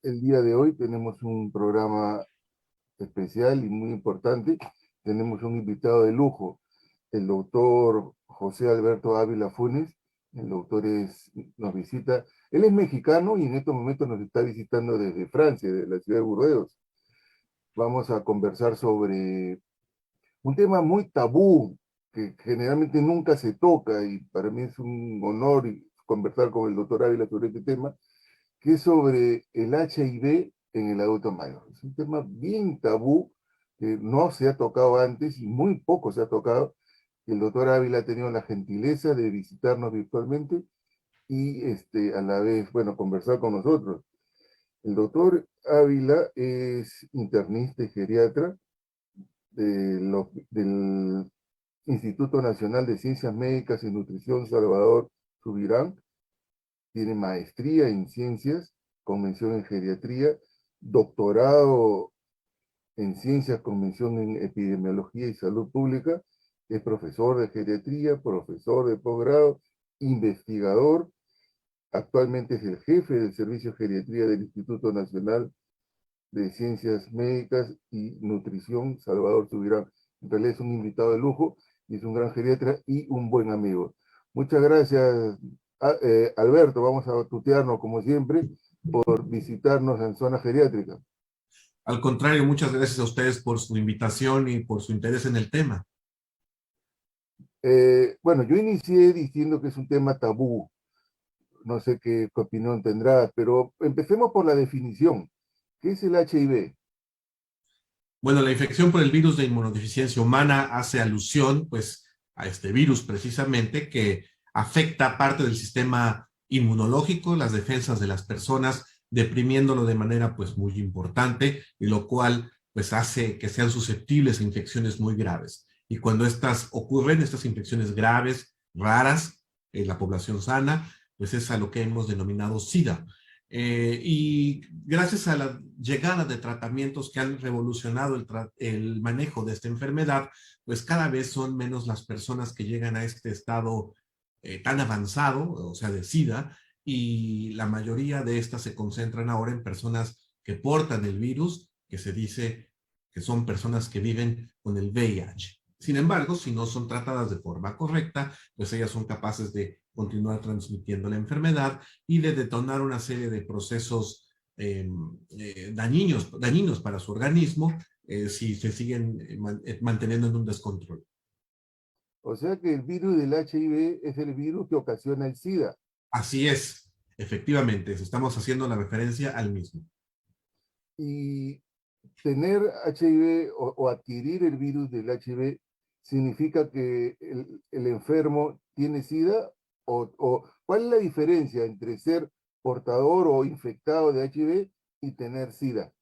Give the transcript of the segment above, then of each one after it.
El día de hoy tenemos un programa especial y muy importante. Tenemos un invitado de lujo, el doctor José Alberto Ávila Funes. El doctor nos visita, él es mexicano y en estos momentos nos está visitando desde Francia, de la ciudad de Burdeos. Vamos a conversar sobre un tema muy tabú, que generalmente nunca se toca, y para mí es un honor conversar con el doctor Ávila sobre este tema, que es sobre el HIV en el adulto mayor. Es un tema bien tabú, que no se ha tocado antes y muy poco se ha tocado. El doctor Ávila ha tenido la gentileza de visitarnos virtualmente y a la vez, bueno, conversar con nosotros. El doctor Ávila es internista y geriatra del Instituto Nacional de Ciencias Médicas y Nutrición Salvador Subirán. Tiene maestría en ciencias, con mención en geriatría, doctorado en ciencias con mención en epidemiología y salud pública. Es profesor de geriatría, profesor de posgrado, investigador. Actualmente es el jefe del servicio de geriatría del Instituto Nacional de Ciencias Médicas y Nutrición Salvador Subirán. En realidad es un invitado de lujo y es un gran geriatra y un buen amigo. Muchas gracias, Alberto. Vamos a tutearnos como siempre por visitarnos en zona geriátrica. Al contrario, muchas gracias a ustedes por su invitación y por su interés en el tema. Bueno, yo inicié diciendo que es un tema tabú. No sé qué opinión tendrás, pero empecemos por la definición. ¿Qué es el HIV? Bueno, la infección por el virus de inmunodeficiencia humana hace alusión, pues, a este virus precisamente que afecta parte del sistema inmunológico, las defensas de las personas, deprimiéndolo de manera, pues, muy importante, y lo cual, pues, hace que sean susceptibles a infecciones muy graves. Y cuando estas ocurren, estas infecciones graves, raras, en la población sana, pues es a lo que hemos denominado SIDA. Y gracias a la llegada de tratamientos que han revolucionado el manejo de esta enfermedad, pues cada vez son menos las personas que llegan a este estado tan avanzado, o sea, de SIDA, y la mayoría de estas se concentran ahora en personas que portan el virus, que se dice que son personas que viven con el VIH. Sin embargo, si no son tratadas de forma correcta, pues ellas son capaces de continuar transmitiendo la enfermedad y de detonar una serie de procesos dañinos para su organismo si se siguen manteniendo en un descontrol. O sea que el virus del HIV es el virus que ocasiona el SIDA. Así es, efectivamente, estamos haciendo la referencia al mismo. Y tener HIV o adquirir el virus del HIV significa que el enfermo tiene SIDA, o ¿cuál es la diferencia entre ser portador o infectado de HIV y tener SIDA?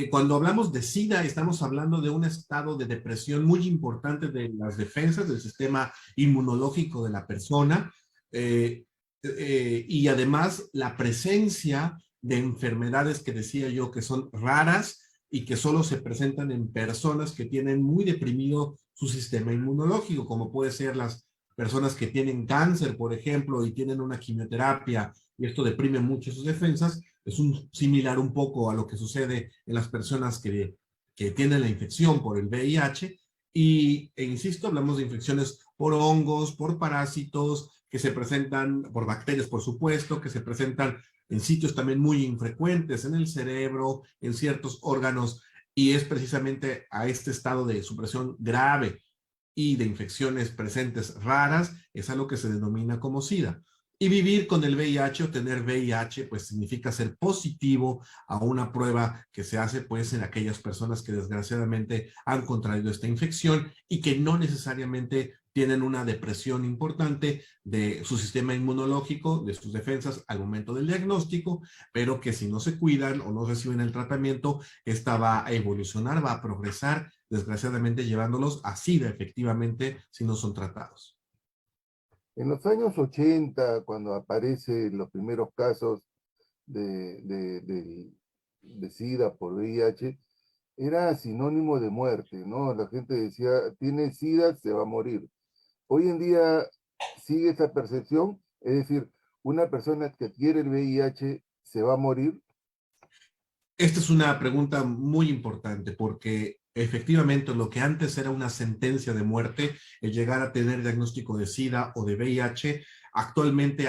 Cuando hablamos de SIDA, estamos hablando de un estado de depresión muy importante de las defensas del sistema inmunológico de la persona, y además la presencia de enfermedades que decía yo que son raras y que solo se presentan en personas que tienen muy deprimido su sistema inmunológico, como puede ser las personas que tienen cáncer, por ejemplo, y tienen una quimioterapia, y esto deprime mucho sus defensas. Es similar un poco a lo que sucede en las personas que tienen la infección por el VIH. Insisto, hablamos de infecciones por hongos, por parásitos, que se presentan por bacterias, por supuesto, que se presentan en sitios también muy infrecuentes, en el cerebro, en ciertos órganos, y es precisamente a este estado de supresión grave y de infecciones presentes raras, es a lo que se denomina como SIDA. Y vivir con el VIH o tener VIH, pues significa ser positivo a una prueba que se hace pues en aquellas personas que desgraciadamente han contraído esta infección y que no necesariamente tienen una depresión importante de su sistema inmunológico, de sus defensas al momento del diagnóstico, pero que si no se cuidan o no reciben el tratamiento, esta va a evolucionar, va a progresar, desgraciadamente llevándolos a SIDA efectivamente si no son tratados. En los años 80, cuando aparecen los primeros casos de SIDA por VIH, era sinónimo de muerte, ¿no? La gente decía, tiene SIDA, se va a morir. Hoy en día sigue esa percepción, es decir, una persona que adquiere el VIH se va a morir. Esta es una pregunta muy importante porque efectivamente lo que antes era una sentencia de muerte, el llegar a tener diagnóstico de SIDA o de VIH, actualmente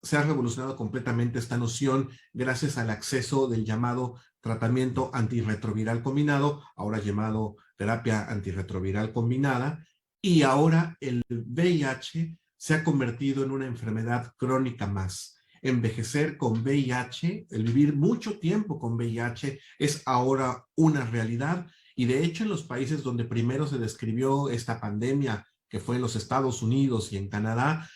se ha revolucionado completamente esta noción gracias al acceso del llamado tratamiento antirretroviral combinado, ahora llamado terapia antirretroviral combinada, y ahora el VIH se ha convertido en una enfermedad crónica más. Envejecer con VIH, el vivir mucho tiempo con VIH es ahora una realidad, y de hecho en los países donde primero se describió esta pandemia, que fue en los Estados Unidos y en Canadá,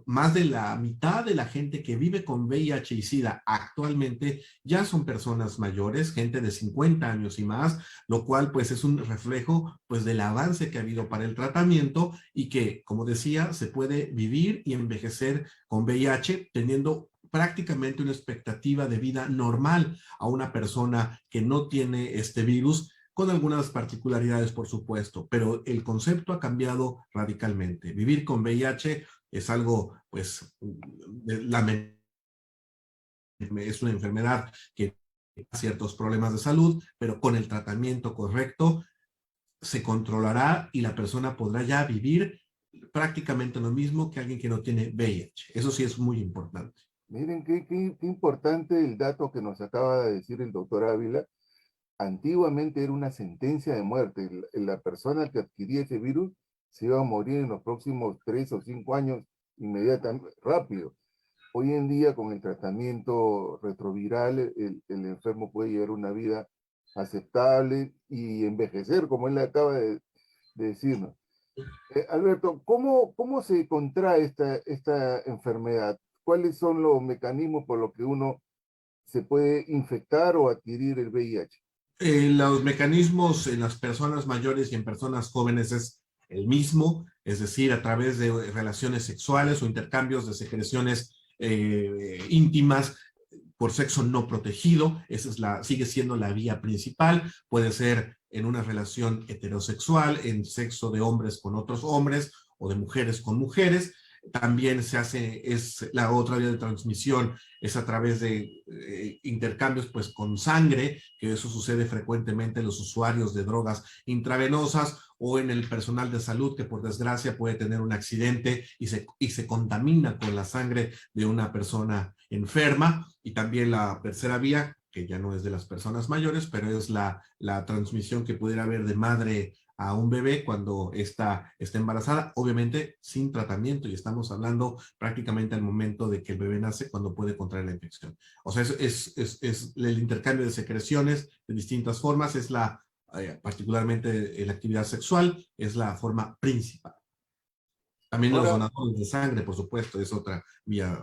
más de la mitad de la gente que vive con VIH y SIDA actualmente ya son personas mayores, gente de 50 años y más, lo cual pues es un reflejo pues del avance que ha habido para el tratamiento y que, como decía, se puede vivir y envejecer con VIH teniendo prácticamente una expectativa de vida normal a una persona que no tiene este virus, con algunas particularidades, por supuesto, pero el concepto ha cambiado radicalmente. Vivir con VIH es algo, pues, lamentable, es una enfermedad que tiene ciertos problemas de salud, pero con el tratamiento correcto se controlará y la persona podrá ya vivir prácticamente lo mismo que alguien que no tiene VIH. Eso sí es muy importante. Miren qué importante el dato que nos acaba de decir el doctor Ávila. Antiguamente era una sentencia de muerte. La persona que adquiría ese virus se iba a morir en los próximos 3 o 5 años, inmediatamente, rápido. Hoy en día, con el tratamiento retroviral, el enfermo puede llevar una vida aceptable y envejecer, como él acaba de decirnos. Alberto, ¿cómo se contrae esta enfermedad? ¿Cuáles son los mecanismos por los que uno se puede infectar o adquirir el VIH? Los mecanismos en las personas mayores y en personas jóvenes es el mismo, es decir, a través de relaciones sexuales o intercambios de secreciones íntimas por sexo no protegido. Sigue siendo la vía principal. Puede ser en una relación heterosexual, en sexo de hombres con otros hombres o de mujeres con mujeres. También es la otra vía de transmisión, es a través de intercambios pues con sangre, que eso sucede frecuentemente en los usuarios de drogas intravenosas o en el personal de salud que por desgracia puede tener un accidente y se contamina con la sangre de una persona enferma. Y también la tercera vía, que ya no es de las personas mayores, pero es la transmisión que pudiera haber de madre a un bebé cuando está embarazada, obviamente sin tratamiento, y estamos hablando prácticamente al momento de que el bebé nace cuando puede contraer la infección. O sea, es el intercambio de secreciones de distintas formas, particularmente la actividad sexual, es la forma principal. También los Ahora, donadores de sangre, por supuesto, es otra vía.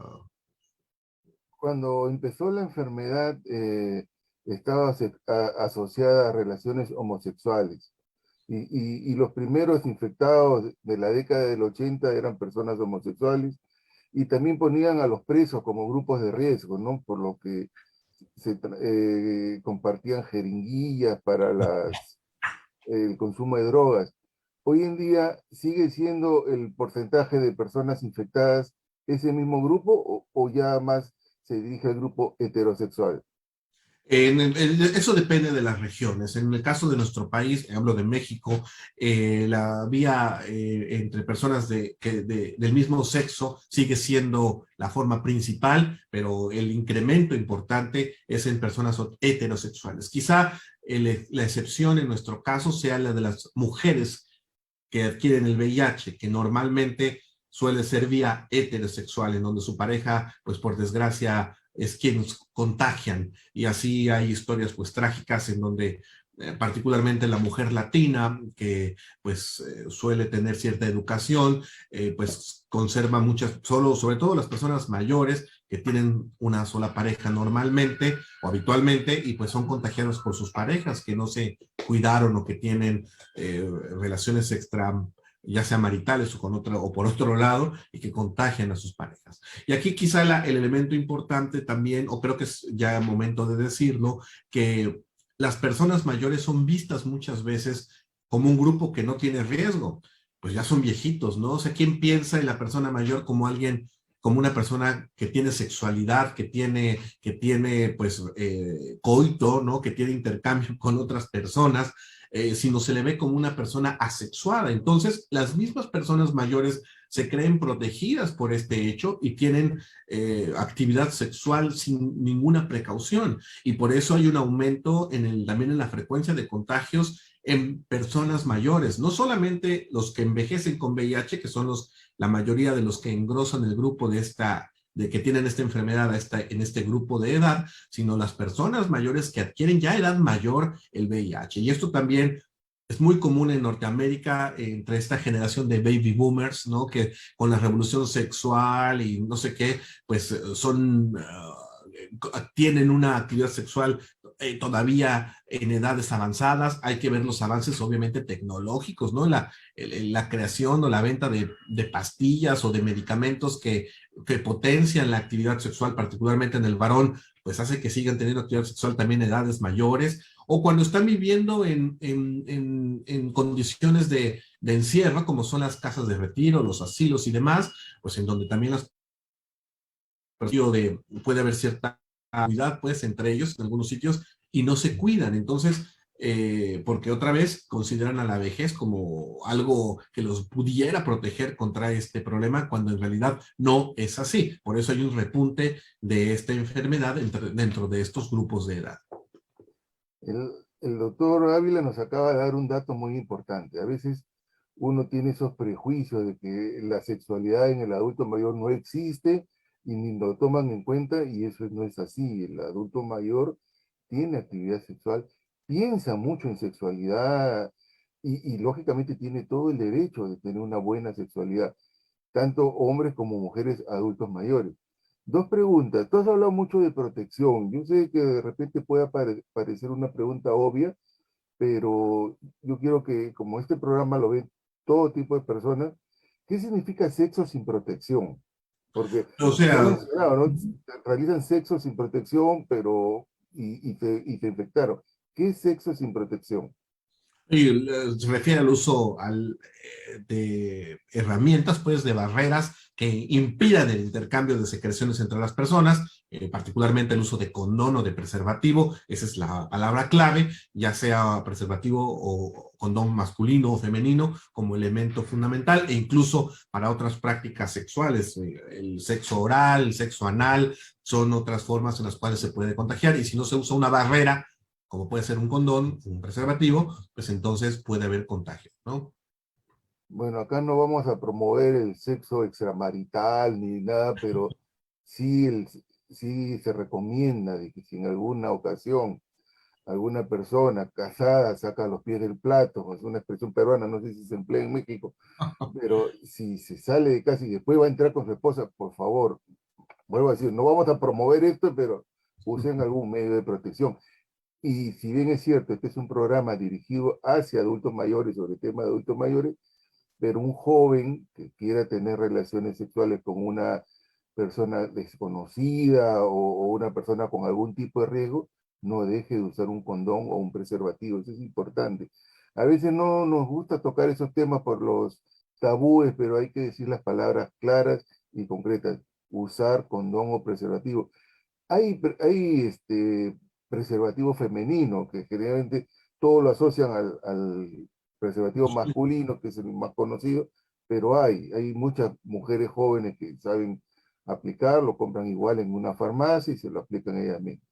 cuando empezó la enfermedad, estaba asociada a relaciones homosexuales. Y los primeros infectados de la década del 80 eran personas homosexuales, y también ponían a los presos como grupos de riesgo, ¿no? Por lo que compartían jeringuillas para el consumo de drogas. Hoy en día sigue siendo el porcentaje de personas infectadas ese mismo grupo, o ya más se dirige al grupo heterosexual. Eso depende de las regiones. En el caso de nuestro país, hablo de México, la vía entre personas del mismo sexo sigue siendo la forma principal, pero el incremento importante es en personas heterosexuales. Quizá la excepción en nuestro caso sea la de las mujeres que adquieren el VIH, que normalmente suele ser vía heterosexual, en donde su pareja, pues por desgracia, es quienes contagian. Y así hay historias pues trágicas en donde particularmente la mujer latina, que pues suele tener cierta educación, pues conserva sobre todo las personas mayores que tienen una sola pareja normalmente o habitualmente, y pues son contagiados por sus parejas que no se cuidaron o que tienen relaciones ya sea maritales o o por otro lado, y que contagian a sus parejas. Y aquí quizá el elemento importante también, o creo que es ya momento de decirlo, que las personas mayores son vistas muchas veces como un grupo que no tiene riesgo, pues ya son viejitos, ¿no? O sea, ¿quién piensa en la persona mayor como alguien como una persona que tiene sexualidad, que tiene pues coito, ¿no? Que tiene intercambio con otras personas, sino se le ve como una persona asexuada. Entonces, las mismas personas mayores se creen protegidas por este hecho y tienen actividad sexual sin ninguna precaución. Y por eso hay un aumento también en la frecuencia de contagios en personas mayores, no solamente los que envejecen con VIH, que son la mayoría de los que engrosan el grupo de que tienen esta enfermedad en este grupo de edad, sino las personas mayores que adquieren ya edad mayor el VIH. Y esto también es muy común en Norteamérica entre esta generación de baby boomers, ¿no? Que con la revolución sexual y no sé qué, pues tienen una actividad sexual todavía en edades avanzadas. Hay que ver los avances obviamente tecnológicos, ¿no? La creación o la venta de pastillas o de medicamentos que potencian la actividad sexual, particularmente en el varón, pues hace que sigan teniendo actividad sexual también en edades mayores, o cuando están viviendo en condiciones de encierro, como son las casas de retiro, los asilos y demás, pues en donde también puede haber cierta cuidad, pues, entre ellos, en algunos sitios, y no se cuidan. Entonces, porque otra vez consideran a la vejez como algo que los pudiera proteger contra este problema, cuando en realidad no es así. Por eso hay un repunte de esta enfermedad dentro de estos grupos de edad. El doctor Ávila nos acaba de dar un dato muy importante. A veces uno tiene esos prejuicios de que la sexualidad en el adulto mayor no existe y ni lo toman en cuenta, y eso no es así. El adulto mayor tiene actividad sexual, piensa mucho en sexualidad y lógicamente tiene todo el derecho de tener una buena sexualidad, tanto hombres como mujeres adultos mayores. Dos preguntas. Tú has hablado mucho de protección. Yo sé que de repente pueda parecer una pregunta obvia, pero yo quiero que, como este programa lo ven todo tipo de personas, ¿qué significa sexo sin protección? Porque O se ha sea, mencionado, ¿no? Realizan sexo sin protección, pero y te infectaron. ¿Qué es sexo sin protección? y se refiere al uso de herramientas, pues, de barreras que impidan el intercambio de secreciones entre las personas, particularmente el uso de condón o de preservativo. Esa es la palabra clave, ya sea preservativo o condón masculino o femenino como elemento fundamental, e incluso para otras prácticas sexuales, el sexo oral, el sexo anal, son otras formas en las cuales se puede contagiar, y si no se usa una barrera, como puede ser un condón, un preservativo, pues entonces puede haber contagio, ¿no? Bueno, acá no vamos a promover el sexo extramarital ni nada, pero sí, sí se recomienda de que si en alguna ocasión alguna persona casada saca los pies del plato, es una expresión peruana, no sé si se emplea en México, pero si se sale de casa y después va a entrar con su esposa, por favor, vuelvo a decir, no vamos a promover esto, pero usen algún medio de protección. Y si bien es cierto, este es un programa dirigido hacia adultos mayores, sobre el tema de adultos mayores, pero un joven que quiera tener relaciones sexuales con una persona desconocida o una persona con algún tipo de riesgo, no deje de usar un condón o un preservativo. Eso es importante. A veces no nos gusta tocar esos temas por los tabúes, pero hay que decir las palabras claras y concretas. Usar condón o preservativo. Hay preservativo femenino, que generalmente todos lo asocian al preservativo masculino, que es el más conocido, pero hay muchas mujeres jóvenes que saben aplicarlo, compran igual en una farmacia y se lo aplican ellas mismas.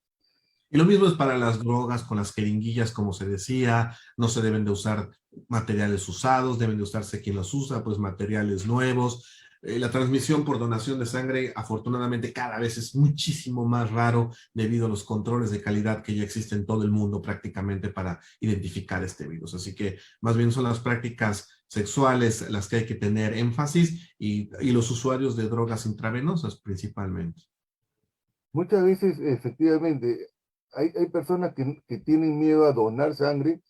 Y lo mismo es para las drogas con las jeringuillas, como se decía, no se deben de usar materiales usados, deben de usarse quien los usa, pues materiales nuevos. La transmisión por donación de sangre, afortunadamente, cada vez es muchísimo más raro debido a los controles de calidad que ya existen en todo el mundo prácticamente para identificar este virus. Así que más bien son las prácticas sexuales las que hay que tener énfasis, y los usuarios de drogas intravenosas principalmente. Muchas veces, efectivamente, hay personas que tienen miedo a donar sangre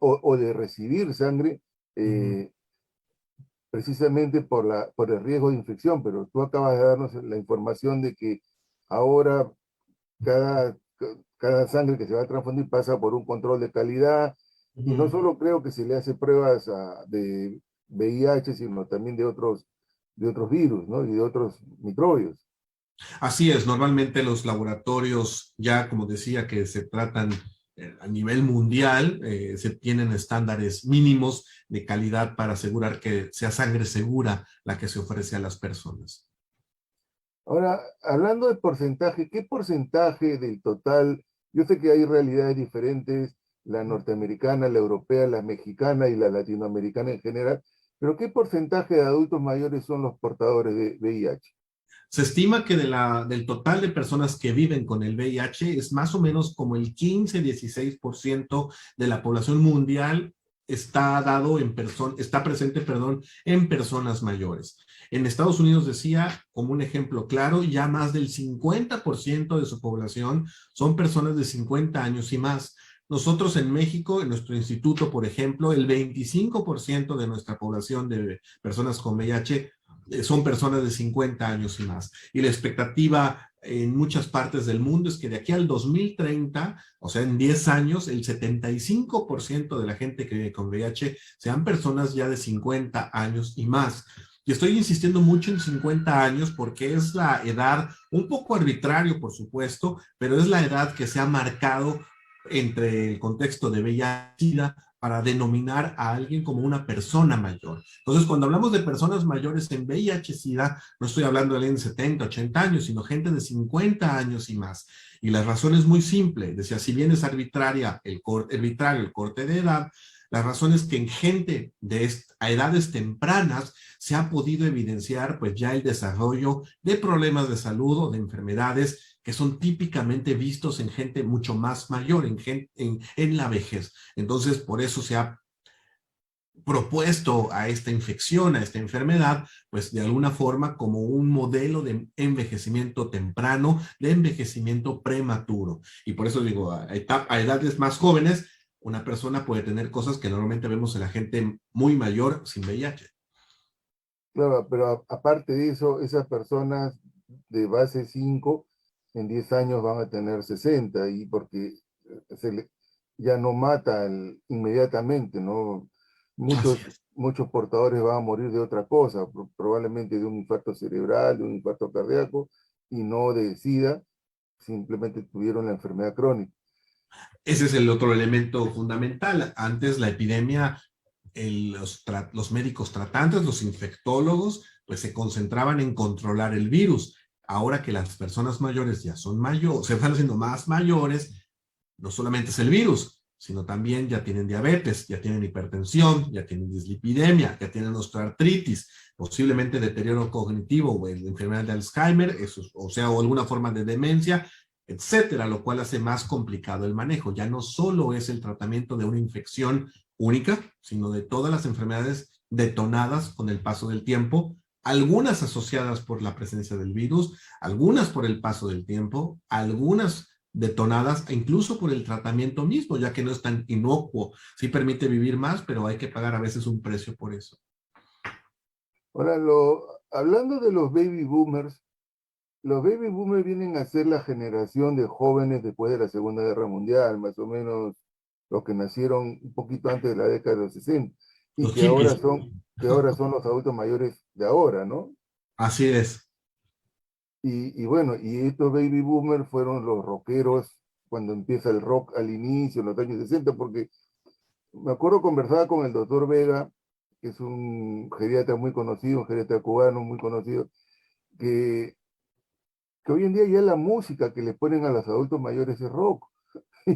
o de recibir sangre, Ujú. eh, precisamente por el riesgo de infección, pero tú acabas de darnos la información de que ahora cada, cada sangre que se va a transfundir pasa por un control de calidad, y no Ujú. solo creo que se le hace pruebas de VIH, sino también de otros virus, ¿no? Y de otros microbios. Así es, normalmente los laboratorios, ya como decía, que se tratan a nivel mundial, se tienen estándares mínimos de calidad para asegurar que sea sangre segura la que se ofrece a las personas. Ahora, hablando de porcentaje, ¿qué porcentaje del total? Yo sé que hay realidades diferentes, la norteamericana, la europea, la mexicana y la latinoamericana en general, pero ¿qué porcentaje de adultos mayores son los portadores de VIH? Se estima que del total de personas que viven con el VIH es más o menos como el 15-16% de la población mundial está presente, perdón, en personas mayores. En Estados Unidos decía, como un ejemplo claro, ya más del 50% de su población son personas de 50 años y más. Nosotros en México, en nuestro instituto, por ejemplo, el 25% de nuestra población de personas con VIH son personas de 50 años y más. Y la expectativa en muchas partes del mundo es que de aquí al 2030, o sea, en 10 años, el 75% de la gente que vive con VIH sean personas ya de 50 años y más. Y estoy insistiendo mucho en 50 años porque es la edad, un poco arbitrario, por supuesto, pero es la edad que se ha marcado entre el contexto de VIH para denominar a alguien como una persona mayor. Entonces, cuando hablamos de personas mayores en VIH-Sida, no estoy hablando de alguien de 70, 80 años, sino gente de 50 años y más. Y la razón es muy simple. Decía, si bien es arbitrario el corte de edad, la razón es que en gente a edades tempranas se ha podido evidenciar pues ya el desarrollo de problemas de salud o de enfermedades que son típicamente vistos en gente mucho más mayor, en la vejez. Entonces, por eso se ha propuesto a esta infección, a esta enfermedad, pues de alguna forma como un modelo de envejecimiento temprano, de envejecimiento prematuro. Y por eso digo, a edades más jóvenes, una persona puede tener cosas que normalmente vemos en la gente muy mayor sin VIH. Claro, pero aparte de eso, esas personas de base 5 en 10 años van a tener 60 y porque ya no mata inmediatamente, ¿no? Así Muchos, es. muchos portadores van a morir de otra cosa, probablemente de un infarto cerebral, de un infarto cardíaco y no de SIDA, simplemente tuvieron la enfermedad crónica. Ese es el otro elemento fundamental. Antes la epidemia, los médicos tratantes, los infectólogos, pues se concentraban en controlar el virus. Ahora que las personas mayores ya son mayores, se van haciendo más mayores, no solamente es el virus, sino también ya tienen diabetes, ya tienen hipertensión, ya tienen dislipidemia, ya tienen osteoartritis, posiblemente deterioro cognitivo o enfermedad de Alzheimer, o alguna forma de demencia, etcétera, lo cual hace más complicado el manejo. Ya no solo es el tratamiento de una infección única, sino de todas las enfermedades detonadas con el paso del tiempo, algunas asociadas por la presencia del virus, algunas por el paso del tiempo, algunas detonadas incluso por el tratamiento mismo, ya que no es tan inocuo. Sí permite vivir más, pero hay que pagar a veces un precio por eso. Ahora, hablando de los baby boomers vienen a ser la generación de jóvenes después de la Segunda Guerra Mundial, más o menos los que nacieron un poquito antes de la década de los 60, y Los hippies. que ahora son los adultos mayores de ahora, ¿no? Así es. Y bueno, y estos baby boomers fueron los rockeros cuando empieza el rock al inicio, en los años 60, porque me acuerdo conversaba con el doctor Vega, que es un geriatra muy conocido, un geriatra cubano muy conocido, que que hoy en día ya la música que le ponen a los adultos mayores es rock.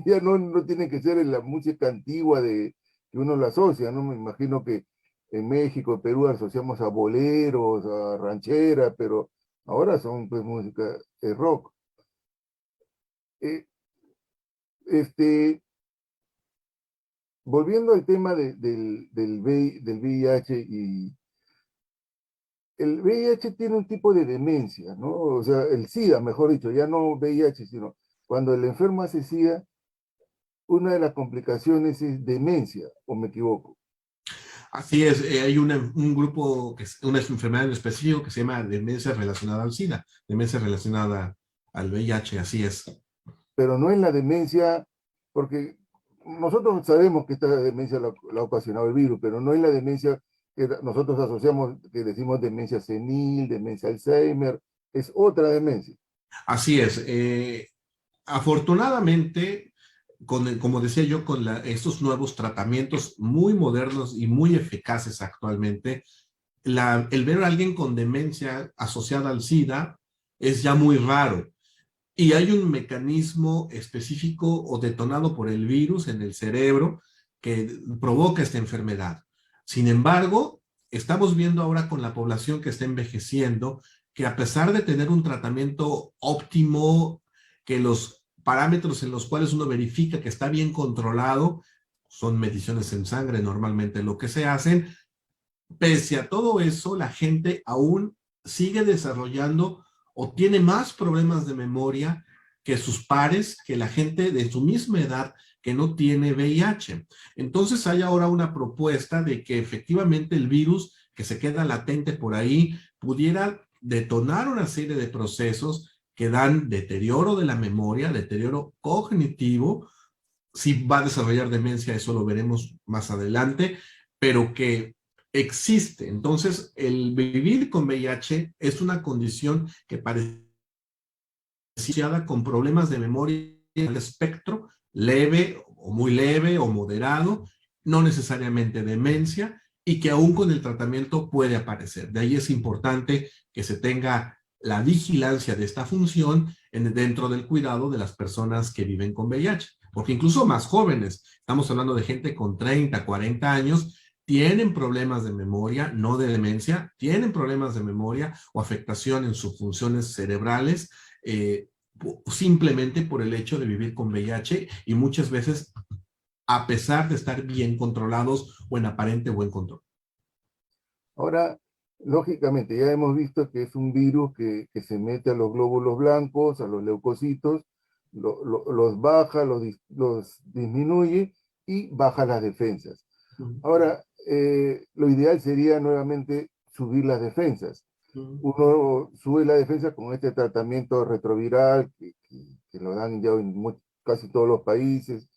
Ya no tiene que ser la música antigua que uno la asocia, ¿no? Me imagino que en México, en Perú asociamos a boleros, a rancheras, pero ahora son pues música rock. Eh, este, volviendo al tema del VIH el VIH tiene un tipo de demencia, ¿no? O sea, el SIDA, mejor dicho, ya no VIH, sino cuando el enfermo hace SIDA, una de las complicaciones es demencia, ¿o me equivoco? Así es, hay un grupo, una enfermedad en específico que se llama demencia relacionada al SIDA, demencia relacionada al VIH, así es. Pero no es la demencia, porque nosotros sabemos que esta demencia la ha ocasionado el virus, pero no es la demencia nosotros asociamos, que decimos demencia senil, demencia Alzheimer, es otra demencia. Así es. Afortunadamente, como decía yo, con estos nuevos tratamientos muy modernos y muy eficaces actualmente, el ver a alguien con demencia asociada al SIDA es ya muy raro. Y hay un mecanismo específico o detonado por el virus en el cerebro que provoca esta enfermedad. Sin embargo, estamos viendo ahora con la población que está envejeciendo que a pesar de tener un tratamiento óptimo, que los parámetros en los cuales uno verifica que está bien controlado, son mediciones en sangre normalmente lo que se hacen, pese a todo eso, la gente aún sigue desarrollando o tiene más problemas de memoria que sus pares, que la gente de su misma edad que no tiene VIH. Entonces hay ahora una propuesta de que efectivamente el virus que se queda latente por ahí pudiera detonar una serie de procesos que dan deterioro de la memoria, deterioro cognitivo. Si va a desarrollar demencia, eso lo veremos más adelante, pero que existe. Entonces, el vivir con VIH es una condición que parece asociada con problemas de memoria al espectro, leve o muy leve o moderado, no necesariamente demencia, y que aún con el tratamiento puede aparecer. De ahí es importante que se tenga la vigilancia de esta función dentro del cuidado de las personas que viven con VIH, porque incluso más jóvenes, estamos hablando de gente con 30, 40 años, tienen problemas de memoria, no de demencia, tienen problemas de memoria o afectación en sus funciones cerebrales, simplemente por el hecho de vivir con VIH y muchas veces a pesar de estar bien controlados o en aparente buen control. Ahora, lógicamente, ya hemos visto que es un virus que se mete a los glóbulos blancos, a los leucocitos, los baja, los disminuye y baja las defensas. Ahora, lo ideal sería nuevamente subir las defensas. Uno sube la defensa con este tratamiento retroviral que lo dan ya en casi todos los países,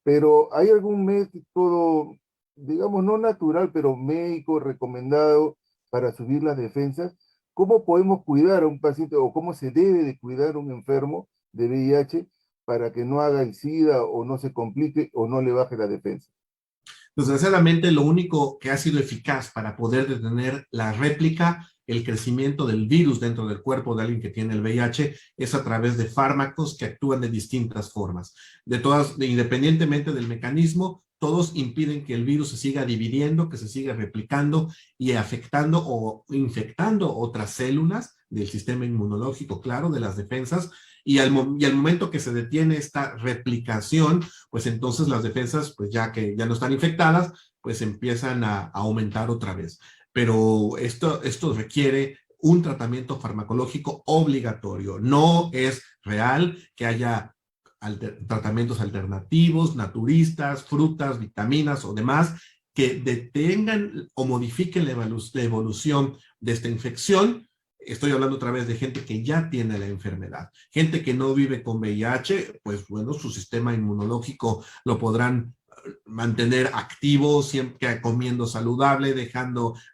pero ¿hay algún método, digamos, no natural, pero médico recomendado para subir las defensas? ¿Cómo podemos cuidar a un paciente o cómo se debe de cuidar a un enfermo de VIH para que no haga el SIDA o no se complique o no le baje la defensa? Desgraciadamente, lo único que ha sido eficaz para poder detener la réplica, el crecimiento del virus dentro del cuerpo de alguien que tiene el VIH, es a través de fármacos que actúan de distintas formas. Independientemente del mecanismo, todos impiden que el virus se siga dividiendo, que se siga replicando y afectando o infectando otras células del sistema inmunológico, claro, de las defensas, y al momento que se detiene esta replicación, pues entonces las defensas, pues ya que ya no están infectadas, pues empiezan a aumentar otra vez. Pero esto requiere un tratamiento farmacológico obligatorio. No es real que haya tratamientos alternativos, naturistas, frutas, vitaminas o demás que detengan o modifiquen la evolución de esta infección. Estoy hablando otra vez de gente que ya tiene la enfermedad. Gente que no vive con VIH, pues bueno, su sistema inmunológico lo podrán mantener activo, siempre comiendo saludable,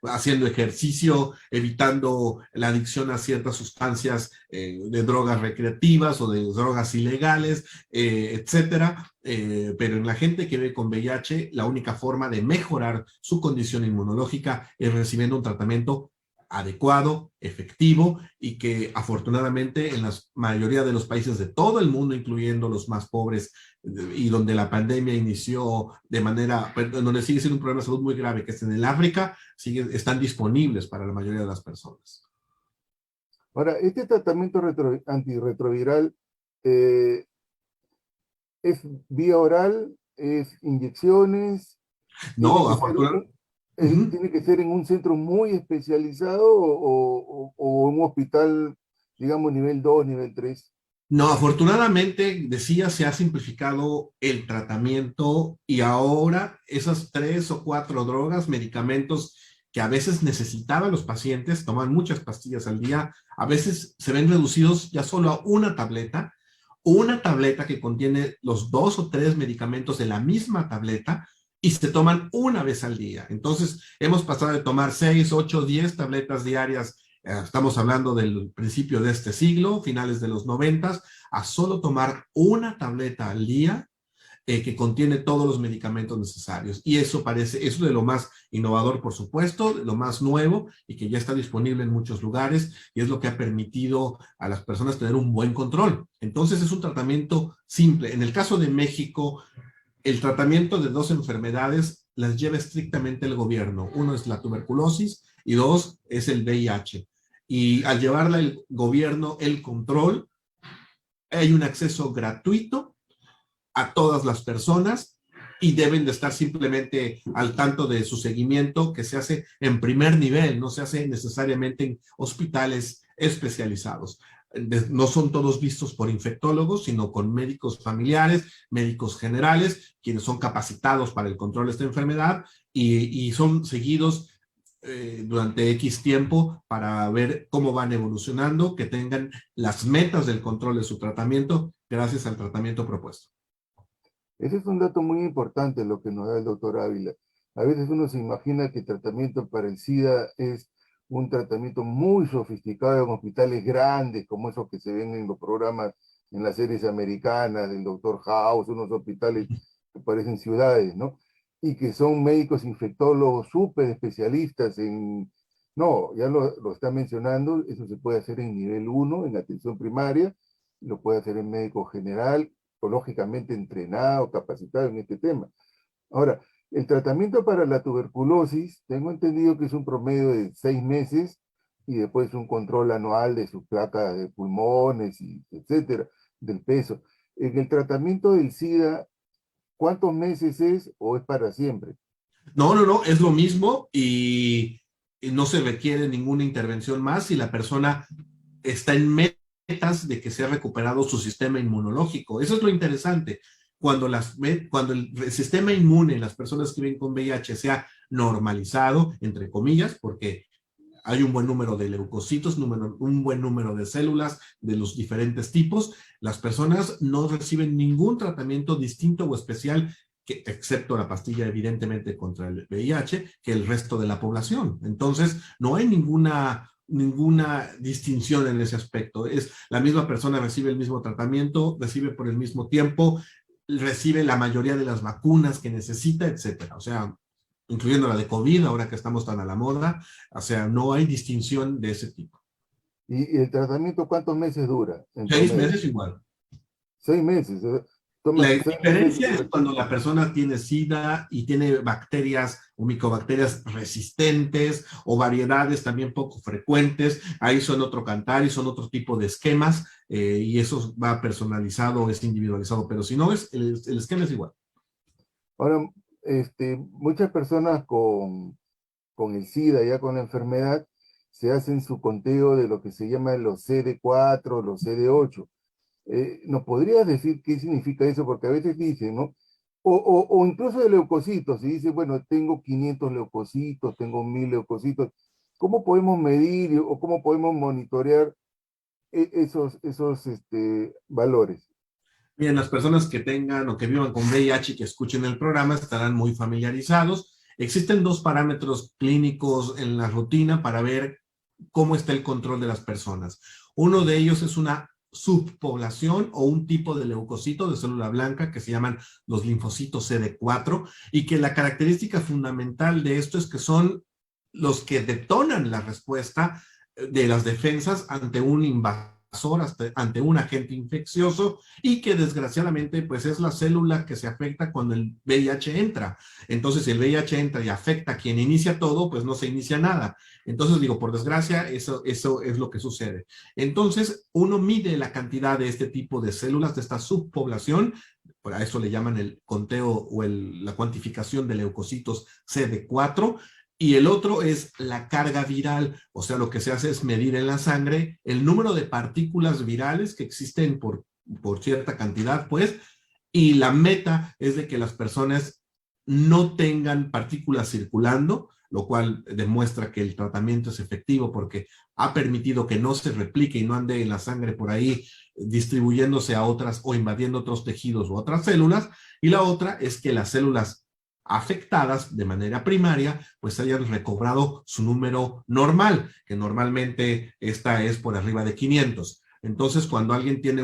haciendo ejercicio, evitando la adicción a ciertas sustancias de drogas recreativas o de drogas ilegales, etcétera. Pero en la gente que vive con VIH, la única forma de mejorar su condición inmunológica es recibiendo un tratamiento adecuado, efectivo y que afortunadamente en la mayoría de los países de todo el mundo, incluyendo los más pobres y donde la pandemia inició donde sigue siendo un problema de salud muy grave, que es en el África, están disponibles para la mayoría de las personas. Ahora, este tratamiento antirretroviral ¿es vía oral? ¿Es inyecciones? No, afortunadamente. ¿Tiene que ser en un centro muy especializado o un hospital, digamos, nivel 2, nivel 3? No, afortunadamente, decía, se ha simplificado el tratamiento y ahora esas 3 o 4 drogas, medicamentos que a veces necesitaban los pacientes, toman muchas pastillas al día, a veces se ven reducidos ya solo a una tableta que contiene los 2 o 3 medicamentos de la misma tableta y se toman una vez al día. Entonces, hemos pasado de tomar 6, 8, 10 tabletas diarias, estamos hablando del principio de este siglo, finales de los 90, a solo tomar una tableta al día que contiene todos los medicamentos necesarios. Y eso parece, eso de lo más innovador, por supuesto, de lo más nuevo y que ya está disponible en muchos lugares y es lo que ha permitido a las personas tener un buen control. Entonces es un tratamiento simple. En el caso de México, el tratamiento de dos enfermedades las lleva estrictamente el gobierno. Uno es la tuberculosis y dos es el VIH. Y al llevarla el gobierno el control, hay un acceso gratuito a todas las personas y deben de estar simplemente al tanto de su seguimiento que se hace en primer nivel, no se hace necesariamente en hospitales especializados. No son todos vistos por infectólogos, sino con médicos familiares, médicos generales, quienes son capacitados para el control de esta enfermedad y son seguidos durante X tiempo para ver cómo van evolucionando, que tengan las metas del control de su tratamiento gracias al tratamiento propuesto. Ese es un dato muy importante lo que nos da el doctor Ávila. A veces uno se imagina que el tratamiento para el SIDA es un tratamiento muy sofisticado en hospitales grandes, como esos que se ven en los programas, en las series americanas, del doctor House, unos hospitales que parecen ciudades, ¿no? Y que son médicos infectólogos súper especialistas en... No, ya lo está mencionando, eso se puede hacer en nivel 1, en atención primaria, lo puede hacer en médico general, lógicamente entrenado, capacitado en este tema. Ahora, el tratamiento para la tuberculosis, tengo entendido que es un promedio de 6 meses y después un control anual de sus placas de pulmones, y etcétera, del peso. En el tratamiento del SIDA, ¿cuántos meses es o es para siempre? No, es lo mismo y no se requiere ninguna intervención más si la persona está en metas de que se ha recuperado su sistema inmunológico. Eso es lo interesante. Cuando el sistema inmune en las personas que viven con VIH se ha normalizado, entre comillas, porque hay un buen número de leucocitos, un buen número de células de los diferentes tipos, las personas no reciben ningún tratamiento distinto o especial excepto la pastilla evidentemente contra el VIH, que el resto de la población. Entonces, no hay ninguna distinción en ese aspecto. Es la misma persona, recibe el mismo tratamiento, recibe por el mismo tiempo, recibe la mayoría de las vacunas que necesita, etcétera. O sea, incluyendo la de COVID, ahora que estamos tan a la moda, o sea, no hay distinción de ese tipo. ¿Y el tratamiento cuántos meses dura? En 6 meses igual. 6 meses. La Toma sus 6 meses. diferencia es cuando la persona tiene SIDA y tiene bacterias o micobacterias resistentes o variedades también poco frecuentes. Ahí son otro cantar y son otro tipo de esquemas y eso va personalizado, es individualizado, pero si no, el esquema es igual. Ahora, muchas personas con el SIDA, ya con la enfermedad, se hacen su conteo de lo que se llaman los CD4, los CD8. ¿Nos podrías decir qué significa eso? Porque a veces dicen, ¿no? O incluso de leucocitos, y dice, bueno, tengo 500 leucocitos, tengo 1000 leucocitos. ¿Cómo podemos medir o cómo podemos monitorear esos valores? Bien, las personas que tengan o que vivan con VIH y que escuchen el programa estarán muy familiarizados. Existen dos parámetros clínicos en la rutina para ver cómo está el control de las personas. Uno de ellos es una subpoblación o un tipo de leucocito de célula blanca que se llaman los linfocitos CD4 y que la característica fundamental de esto es que son los que detonan la respuesta de las defensas ante un invasor, ante un agente infeccioso y que desgraciadamente pues es la célula que se afecta cuando el VIH entra. Entonces si el VIH entra y afecta a quien inicia todo, pues no se inicia nada. Entonces digo, por desgracia, eso es lo que sucede. Entonces uno mide la cantidad de este tipo de células, de esta subpoblación, por eso le llaman el conteo o la cuantificación de leucocitos CD4, y el otro es la carga viral, o sea, lo que se hace es medir en la sangre el número de partículas virales que existen por cierta cantidad, pues, y la meta es de que las personas no tengan partículas circulando, lo cual demuestra que el tratamiento es efectivo porque ha permitido que no se replique y no ande en la sangre por ahí distribuyéndose a otras o invadiendo otros tejidos u otras células, y la otra es que las células afectadas de manera primaria, pues hayan recobrado su número normal, que normalmente esta es por arriba de 500. Entonces, cuando alguien tiene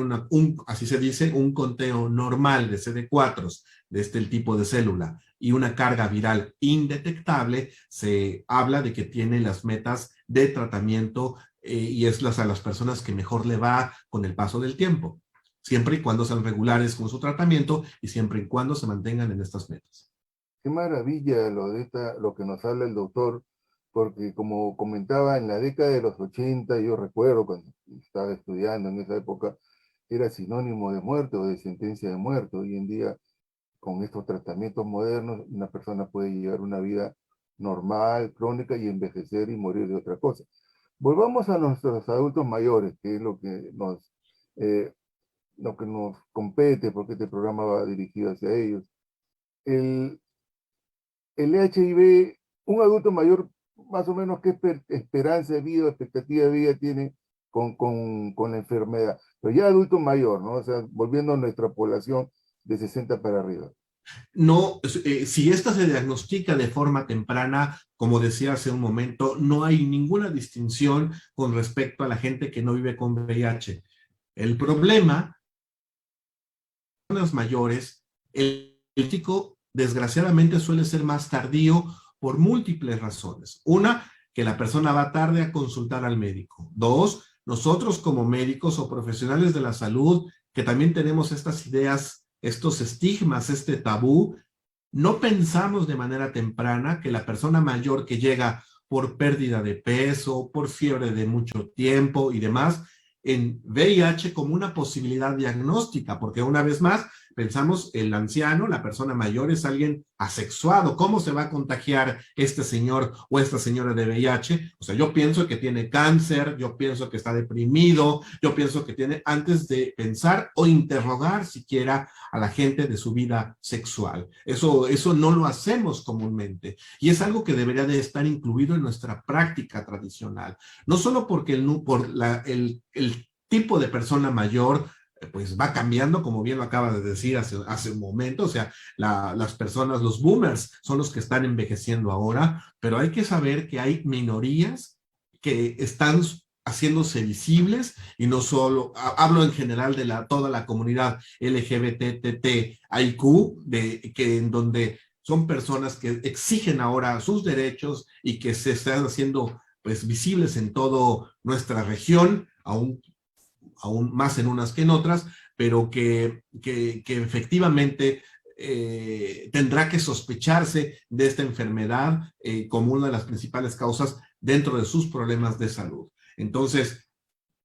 así se dice, un conteo normal de CD4 de este tipo de célula y una carga viral indetectable, se habla de que tiene las metas de tratamiento y es a las personas que mejor le va con el paso del tiempo, siempre y cuando sean regulares con su tratamiento y siempre y cuando se mantengan en estas metas. Qué maravilla lo que nos habla el doctor, porque como comentaba, en la década de los 80, yo recuerdo cuando estaba estudiando en esa época, era sinónimo de muerte o de sentencia de muerte. Hoy en día, con estos tratamientos modernos, una persona puede llevar una vida normal, crónica y envejecer y morir de otra cosa. Volvamos a nuestros adultos mayores, que es eh, lo que nos compete, porque este programa va dirigido hacia ellos. El, el HIV, un adulto mayor, más o menos, ¿qué esperanza de vida, expectativa de vida tiene con la enfermedad? Pero ya adulto mayor, ¿no? O sea, volviendo a nuestra población de 60 para arriba. No, si esta se diagnostica de forma temprana, como decía hace un momento, no hay ninguna distinción con respecto a la gente que no vive con VIH. El problema, personas mayores, el diagnóstico desgraciadamente suele ser más tardío por múltiples razones. Una, que la persona va tarde a consultar al médico. Dos, nosotros como médicos o profesionales de la salud, que también tenemos estas ideas, estos estigmas, este tabú, no pensamos de manera temprana que la persona mayor que llega por pérdida de peso, por fiebre de mucho tiempo y demás, en VIH como una posibilidad diagnóstica, porque una vez más pensamos el anciano, la persona mayor es alguien asexuado. ¿Cómo se va a contagiar este señor o esta señora de VIH? O sea, yo pienso que tiene cáncer, yo pienso que está deprimido, yo pienso que tiene, antes de pensar o interrogar siquiera a la gente de su vida sexual. Eso no lo hacemos comúnmente y es algo que debería de estar incluido en nuestra práctica tradicional. No solo porque el tipo de persona mayor pues va cambiando, como bien lo acaba de decir hace un momento, o sea, las personas, los boomers son los que están envejeciendo ahora, pero hay que saber que hay minorías que están haciéndose visibles y no solo, hablo en general de toda la comunidad LGBTTIQ, en donde son personas que exigen ahora sus derechos y que se están haciendo pues visibles en toda nuestra región, aún más en unas que en otras, pero que efectivamente tendrá que sospecharse de esta enfermedad como una de las principales causas dentro de sus problemas de salud. Entonces,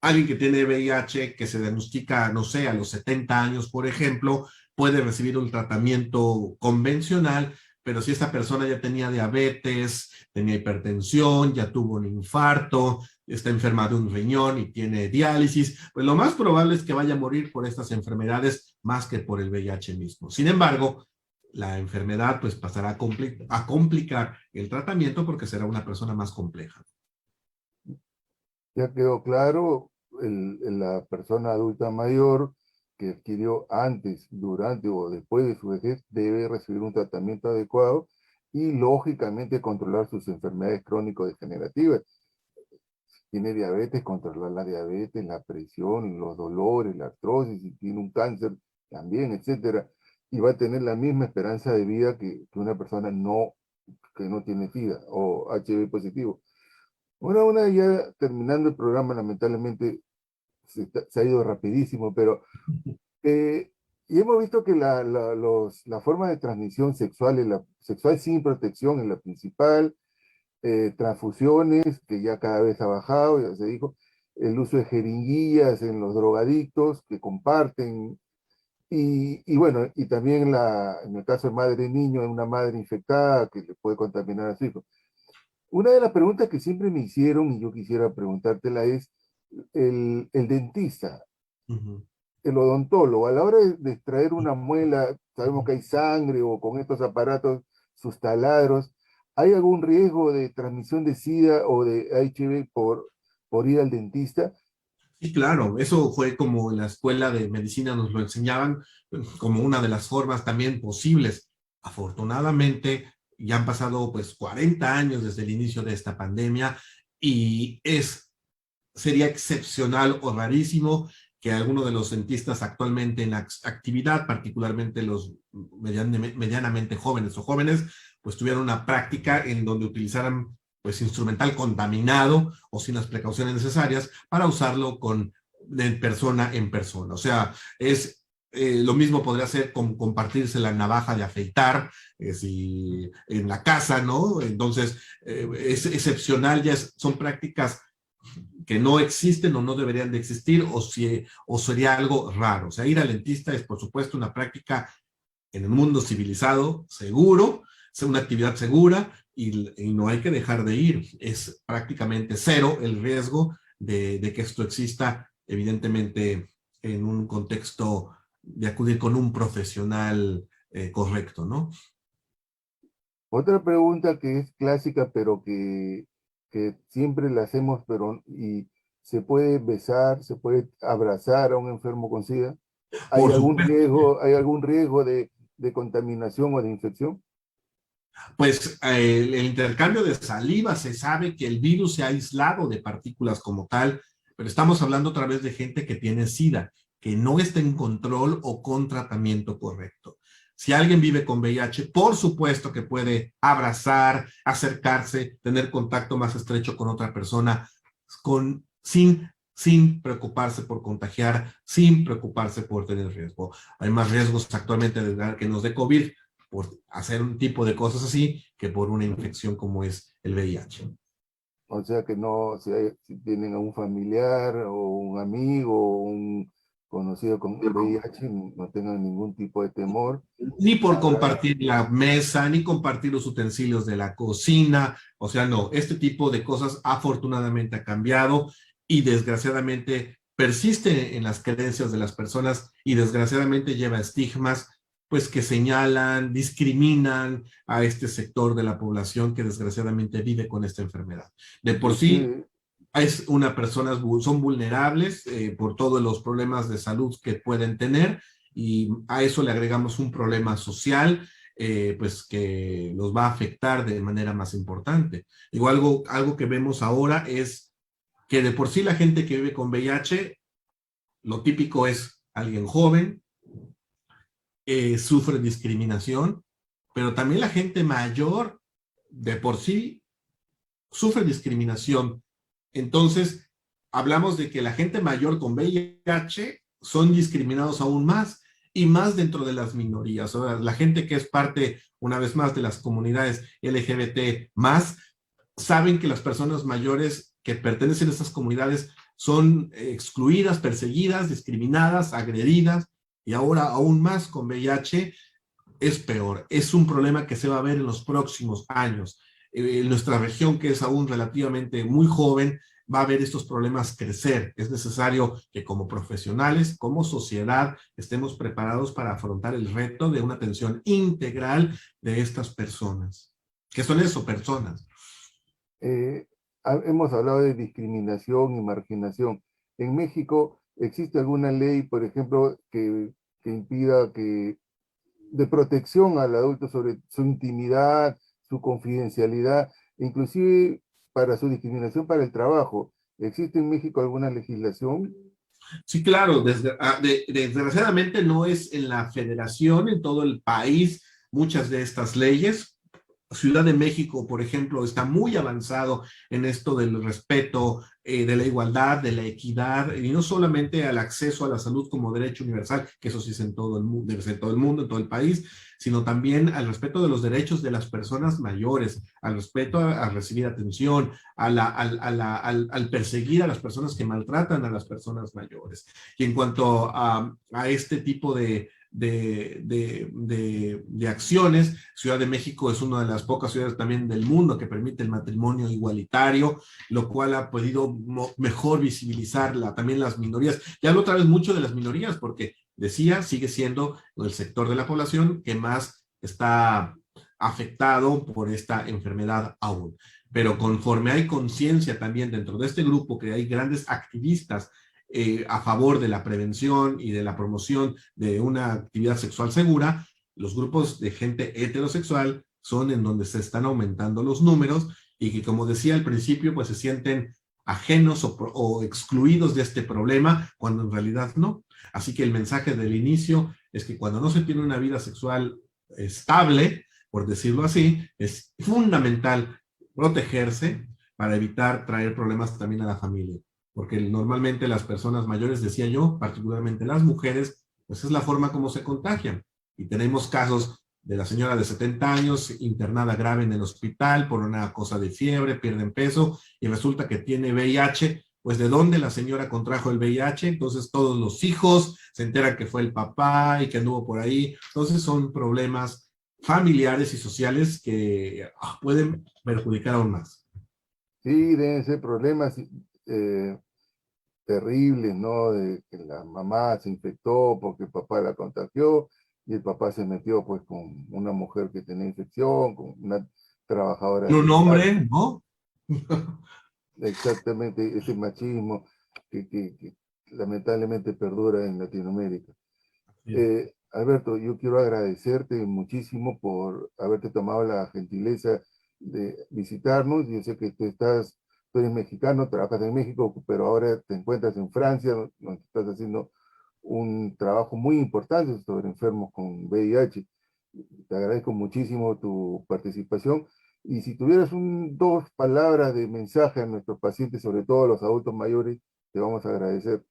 alguien que tiene VIH, que se diagnostica, no sé, a los 70 años, por ejemplo, puede recibir un tratamiento convencional, pero si esta persona ya tenía diabetes, tenía hipertensión, ya tuvo un infarto, está enferma de un riñón y tiene diálisis, pues lo más probable es que vaya a morir por estas enfermedades más que por el VIH mismo. Sin embargo, la enfermedad pues pasará a complicar el tratamiento porque será una persona más compleja. Ya quedó claro, la persona adulta mayor que adquirió antes, durante o después de su vejez debe recibir un tratamiento adecuado y lógicamente controlar sus enfermedades crónico-degenerativas. Tiene diabetes, controlar la diabetes, la presión, los dolores, la artrosis, si tiene un cáncer también, etcétera, y va a tener la misma esperanza de vida que una persona que no tiene SIDA o HIV positivo. Bueno, ya terminando el programa, lamentablemente se ha ido rapidísimo, pero eh, y hemos visto que la forma de transmisión sexual, sexual sin protección es la principal, transfusiones, que ya cada vez ha bajado, ya se dijo, el uso de jeringuillas en los drogadictos que comparten, y bueno, y también en el caso de madre y niño, una madre infectada que le puede contaminar a su hijo. Una de las preguntas que siempre me hicieron, y yo quisiera preguntártela, es el dentista, Uh -huh. el odontólogo, a la hora de extraer una muela, sabemos que hay sangre o con estos aparatos, sus taladros, ¿hay algún riesgo de transmisión de SIDA o de HIV por ir al dentista? Sí, claro, eso fue como en la escuela de medicina nos lo enseñaban como una de las formas también posibles. Afortunadamente, ya han pasado pues 40 años desde el inicio de esta pandemia y sería excepcional o rarísimo que alguno de los dentistas actualmente en la actividad, particularmente los medianamente jóvenes o jóvenes, pues tuvieran una práctica en donde utilizaran pues instrumental contaminado o sin las precauciones necesarias para usarlo de persona en persona. O sea, lo mismo podría ser con compartirse la navaja de afeitar si, en la casa, ¿no? Entonces, es excepcional, son prácticas que no existen o no deberían de existir, o sería algo raro. O sea, ir al dentista es, por supuesto, una práctica en el mundo civilizado, seguro, es una actividad segura y no hay que dejar de ir. Es prácticamente cero el riesgo de que esto exista, evidentemente, en un contexto de acudir con un profesional correcto, ¿no? Otra pregunta que es clásica, pero que siempre la hacemos, pero y se puede besar, se puede abrazar a un enfermo con SIDA. Por supuesto. Hay algún riesgo de contaminación o de infección? Pues el intercambio de saliva, se sabe que el virus se ha aislado de partículas como tal, pero estamos hablando otra vez de gente que tiene SIDA, que no está en control o con tratamiento correcto. Si alguien vive con VIH, por supuesto que puede abrazar, acercarse, tener contacto más estrecho con otra persona, sin preocuparse por contagiar, sin preocuparse por tener riesgo. Hay más riesgos actualmente de que nos dé COVID por hacer un tipo de cosas así que por una infección como es el VIH. O sea que no, si tienen a un familiar o un amigo o un conocido con VIH, no tengan ningún tipo de temor. Ni por Habrá- compartir la mesa, ni compartir los utensilios de la cocina. O sea, no, este tipo de cosas afortunadamente ha cambiado y desgraciadamente persiste en las creencias de las personas y desgraciadamente lleva estigmas pues que señalan, discriminan a este sector de la población que desgraciadamente vive con esta enfermedad. De por sí, Inclusive, son vulnerables por todos los problemas de salud que pueden tener y a eso le agregamos un problema social pues que los va a afectar de manera más importante. Igual algo que vemos ahora es que de por sí la gente que vive con VIH, lo típico es alguien joven, sufre discriminación, pero también la gente mayor de por sí sufre discriminación. Entonces, hablamos de que la gente mayor con VIH son discriminados aún más y más dentro de las minorías. O sea, la gente que es parte, una vez más, de las comunidades LGBT más, saben que las personas mayores que pertenecen a estas comunidades son excluidas, perseguidas, discriminadas, agredidas, y ahora aún más con VIH es peor. Es un problema que se va a ver en los próximos años. En nuestra región, que es aún relativamente muy joven, va a ver estos problemas crecer. Es necesario que como profesionales, como sociedad, estemos preparados para afrontar el reto de una atención integral de estas personas. ¿Qué son eso? Personas. eh, hemos hablado de discriminación y marginación. En México, ¿existe alguna ley, por ejemplo, que impida de protección al adulto sobre su intimidad, su confidencialidad, inclusive para su discriminación para el trabajo? ¿Existe en México alguna legislación? Sí, claro, desgraciadamente no es en la federación, en todo el país, muchas de estas leyes. Ciudad de México, por ejemplo, está muy avanzado en esto del respeto, de la igualdad, de la equidad, y no solamente al acceso a la salud como derecho universal, que eso sí es en todo el mundo, debe ser en todo el mundo, en todo el país, sino también al respeto de los derechos de las personas mayores, al respeto a recibir atención, al perseguir a las personas que maltratan a las personas mayores. Y en cuanto a este tipo de acciones. Ciudad de México es una de las pocas ciudades también del mundo que permite el matrimonio igualitario, lo cual ha podido mejor visibilizar también las minorías. Ya hablo otra vez mucho de las minorías porque decía, sigue siendo el sector de la población que más está afectado por esta enfermedad aún. Pero conforme hay conciencia también dentro de este grupo, que hay grandes activistas a favor de la prevención y de la promoción de una actividad sexual segura, los grupos de gente heterosexual son en donde se están aumentando los números y que, como decía al principio, pues se sienten ajenos o excluidos de este problema, cuando en realidad no. Así que el mensaje del inicio es que cuando no se tiene una vida sexual estable, por decirlo así, es fundamental protegerse para evitar traer problemas también a la familia. Porque normalmente las personas mayores, decía yo, particularmente las mujeres, pues es la forma como se contagian. Y tenemos casos de la señora de 70 años internada grave en el hospital por una cosa de fiebre, pierden peso y resulta que tiene VIH. Pues de dónde la señora contrajo el VIH, entonces todos los hijos se enteran que fue el papá y que anduvo por ahí. Entonces son problemas familiares y sociales que pueden perjudicar aún más. Sí, deben ser problemas eh, terribles, ¿no? De que la mamá se infectó porque el papá la contagió y el papá se metió pues con una mujer que tenía infección, con una trabajadora Un sexual. hombre, ¿no? Exactamente ese machismo que lamentablemente perdura en Latinoamérica. Alberto, yo quiero agradecerte muchísimo por haberte tomado la gentileza de visitarnos. Yo sé que tú eres mexicano, trabajas en México, pero ahora te encuentras en Francia, donde estás haciendo un trabajo muy importante sobre enfermos con VIH. Te agradezco muchísimo tu participación. Y si tuvieras dos palabras de mensaje a nuestros pacientes, sobre todo a los adultos mayores, te vamos a agradecer.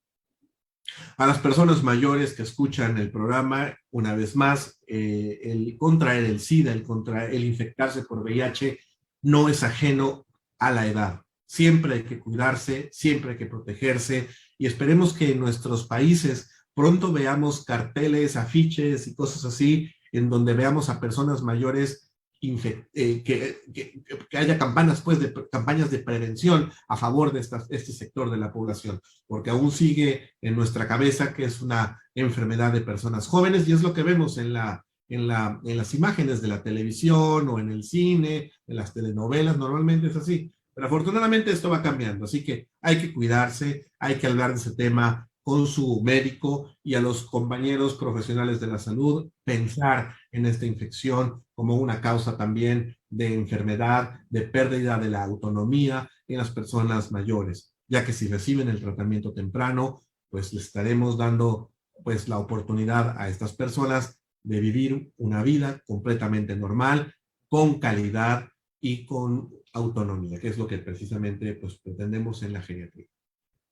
A las personas mayores que escuchan el programa, una vez más, el contraer el SIDA, el infectarse por VIH, no es ajeno a la edad. Siempre hay que cuidarse, siempre hay que protegerse y esperemos que en nuestros países pronto veamos carteles, afiches y cosas así en donde veamos a personas mayores que haya campañas, pues, campañas de prevención a favor de este sector de la población, porque aún sigue en nuestra cabeza que es una enfermedad de personas jóvenes y es lo que vemos en las imágenes de la televisión o en el cine, en las telenovelas, normalmente es así. Pero afortunadamente esto va cambiando, así que hay que cuidarse, hay que hablar de ese tema con su médico y a los compañeros profesionales de la salud, pensar en esta infección como una causa también de enfermedad, de pérdida de la autonomía en las personas mayores, ya que si reciben el tratamiento temprano, pues les estaremos dando pues la oportunidad a estas personas de vivir una vida completamente normal, con calidad y con autonomía, que es lo que precisamente pues pretendemos en la geriatría.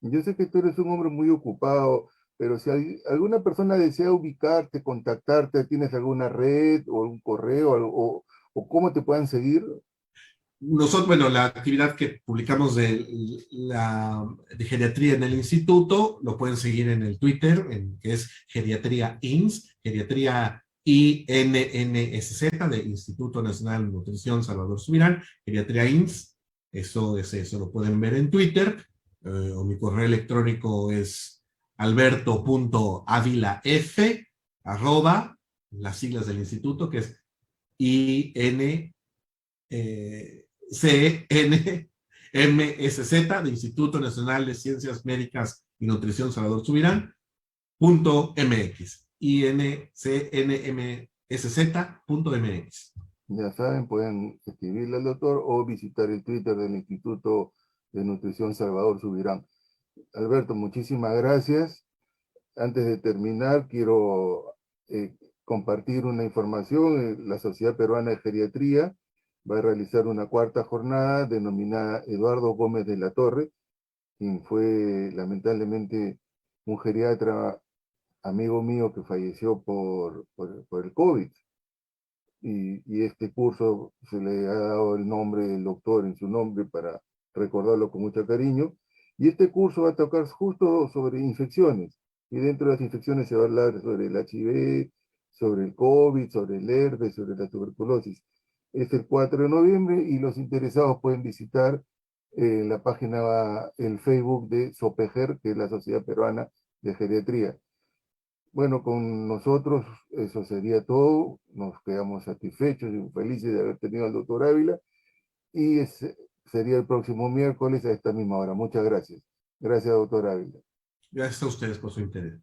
Yo sé que tú eres un hombre muy ocupado, pero si alguna persona desea ubicarte, contactarte, ¿tienes alguna red o un correo o cómo te puedan seguir? Nosotros, bueno, la actividad que publicamos de geriatría en el instituto, lo pueden seguir en el Twitter, que es Geriatría INS, Geriatría INNSZ, de Instituto Nacional de Nutrición Salvador Subirán, Geriatría INS, eso lo pueden ver en Twitter, o mi correo electrónico es alberto.avilaf, las siglas del instituto, que es IN, CNMSZ, de Instituto Nacional de Ciencias Médicas y Nutrición Salvador Subirán, .mx, INCNMSZ.mx. Ya saben, pueden escribirle al doctor o visitar el Twitter del Instituto de Nutrición Salvador Subirán. Alberto, muchísimas gracias. Antes de terminar, quiero compartir una información. La Sociedad Peruana de Geriatría va a realizar una cuarta jornada denominada Eduardo Gómez de la Torre, quien fue lamentablemente un geriatra amigo mío que falleció por el COVID. Y este curso se le ha dado el nombre del doctor en su nombre para recordarlo con mucho cariño. Y este curso va a tocar justo sobre infecciones. Y dentro de las infecciones se va a hablar sobre el HIV, sobre el COVID, sobre el herpes, sobre la tuberculosis. Es el 4 de noviembre y los interesados pueden visitar la página, el Facebook de SOPEGER, que es la Sociedad Peruana de Geriatría. Bueno, con nosotros eso sería todo. Nos quedamos satisfechos y felices de haber tenido al doctor Ávila. Y sería el próximo miércoles a esta misma hora. Muchas gracias. Gracias, doctor Ávila. Gracias a ustedes por su interés.